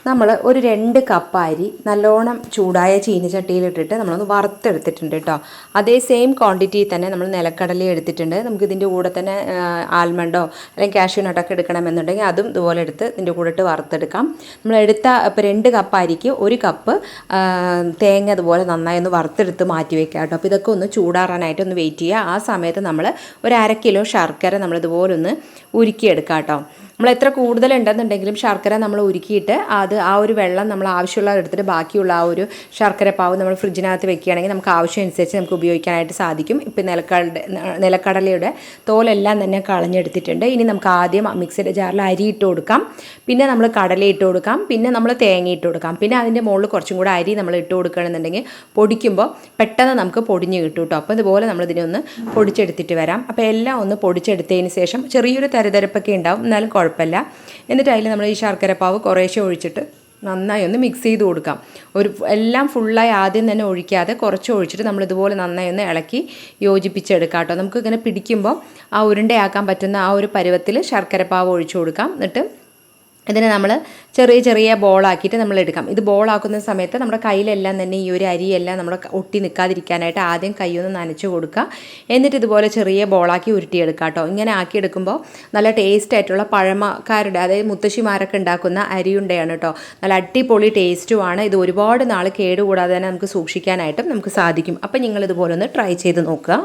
നമ്മൾ ഒരു 2 കപ്പ് അരി നല്ലോണം ചൂടായ ചീനച്ചട്ടിയിലിട്ടിട്ട് നമ്മളൊന്ന് വറുത്തെടുത്തിട്ടുണ്ട് കേട്ടോ. അതേ സെയിം ക്വാണ്ടിറ്റി തന്നെ നമ്മൾ നിലക്കടല എടുത്തിട്ടുണ്ട്. നമുക്ക് ഇതിൻ്റെ കൂടെ തന്നെ ആൽമണ്ടോ അല്ലെങ്കിൽ കാഷ്യൂ നട്ടൊക്കെ എടുക്കണമെന്നുണ്ടെങ്കിൽ അതും ഇതുപോലെ എടുത്ത് ഇതിൻ്റെ കൂടെ ഇട്ട് വറുത്തെടുക്കാം. നമ്മളെടുത്ത ഇപ്പോൾ 2 കപ്പ് അരിക്ക് 1 കപ്പ് തേങ്ങ അതുപോലെ നന്നായി ഒന്ന് വറുത്തെടുത്ത് മാറ്റി വെക്കാം കേട്ടോ. അപ്പോൾ ഇതൊക്കെ ഒന്ന് ചൂടാറാനായിട്ട് ഒന്ന് വെയിറ്റ് ചെയ്യുക. ആ സമയത്ത് നമ്മൾ ഒരു 1/2 കിലോ ശർക്കര നമ്മളിതുപോലെ ഒന്ന് ഉരുക്കിയെടുക്കാം കേട്ടോ. നമ്മൾ എത്ര കൂടുതലുണ്ടെന്നുണ്ടെങ്കിലും ശർക്കര നമ്മൾ ഉരുക്കിയിട്ട് ആ ഒരു വെള്ളം നമ്മൾ ആവശ്യമുള്ളത് എടുത്തിട്ട് ബാക്കിയുള്ള ആ ഒരു ശർക്കര പാവ് നമ്മൾ ഫ്രിഡ്ജിനകത്ത് വെക്കുകയാണെങ്കിൽ നമുക്ക് ആവശ്യമനുസരിച്ച് നമുക്ക് ഉപയോഗിക്കാനായിട്ട് സാധിക്കും. ഇപ്പം നിലക്കടലയുടെ തോലെല്ലാം തന്നെ കളഞ്ഞെടുത്തിട്ടുണ്ട്. ഇനി നമുക്ക് ആദ്യം മിക്സിയുടെ ജാറിൽ അരി ഇട്ട് കൊടുക്കാം, പിന്നെ നമ്മൾ കടല ഇട്ട് കൊടുക്കാം, പിന്നെ നമ്മൾ തേങ്ങ ഇട്ട് കൊടുക്കാം, പിന്നെ അതിൻ്റെ മുകളിൽ കുറച്ചും കൂടെ അരി നമ്മൾ ഇട്ട് കൊടുക്കുകയാണെന്നുണ്ടെങ്കിൽ പൊടിക്കുമ്പോൾ പെട്ടെന്ന് നമുക്ക് പൊടിഞ്ഞ് കിട്ടും കേട്ടോ. അപ്പോൾ ഇതുപോലെ നമ്മളിതിനെ ഒന്ന് പൊടിച്ചെടുത്തിട്ട് വരാം. അപ്പോൾ എല്ലാം ഒന്ന് പൊടിച്ചെടുത്തതിന് ശേഷം ചെറിയൊരു തരിതരപ്പൊക്കെ ഉണ്ടാവും, എന്നാലും കുഴപ്പമില്ല. എന്നിട്ട് അതിൽ നമ്മൾ ഈ ശർക്കര പാവ് കുറേശ്ശെ ഒഴിച്ചിട്ട് നന്നായി ഒന്ന് മിക്സ് ചെയ്ത് കൊടുക്കാം. എല്ലാം ഫുള്ളായി ആദ്യം തന്നെ ഒഴിക്കാതെ കുറച്ച് ഒഴിച്ചിട്ട് നമ്മളിതുപോലെ നന്നായി ഒന്ന് ഇളക്കി യോജിപ്പിച്ചെടുക്കാം കേട്ടോ. നമുക്ക് ഇങ്ങനെ പിടിക്കുമ്പോൾ ആ ഉരുണ്ടയാക്കാൻ പറ്റുന്ന ആ ഒരു പരുവത്തിൽ ശർക്കര പാവ് ഒഴിച്ചു കൊടുക്കാം. എന്നിട്ട് ഇതിനെ നമ്മൾ ചെറിയ ചെറിയ ബോളാക്കിയിട്ട് നമ്മൾ എടുക്കാം. ഇത് ബോളാക്കുന്ന സമയത്ത് നമ്മുടെ കയ്യിലെല്ലാം തന്നെ ഈ ഒരു അരിയെല്ലാം നമ്മുടെ ഒട്ടി നിൽക്കാതിരിക്കാനായിട്ട് ആദ്യം കൈയൊന്ന് നനച്ച് കൊടുക്കുക. എന്നിട്ട് ഇതുപോലെ ചെറിയ ബോളാക്കി ഉരുട്ടിയെടുക്കുക കേട്ടോ. ഇങ്ങനെ ആക്കിയെടുക്കുമ്പോൾ നല്ല ടേസ്റ്റ് ആയിട്ടുള്ള പഴമക്കാരുടെ, അതായത് മുത്തശ്ശിമാരൊക്കെ ഉണ്ടാക്കുന്ന അരിയുണ്ടയാണ് കേട്ടോ. നല്ല അടിപൊളി ടേസ്റ്റുമാണ്. ഇത് ഒരുപാട് നാൾ കേടുകൂടാതെ തന്നെ നമുക്ക് സൂക്ഷിക്കാനായിട്ടും നമുക്ക് സാധിക്കും. അപ്പം നിങ്ങളിതുപോലെ ഒന്ന് ട്രൈ ചെയ്ത് നോക്കുക.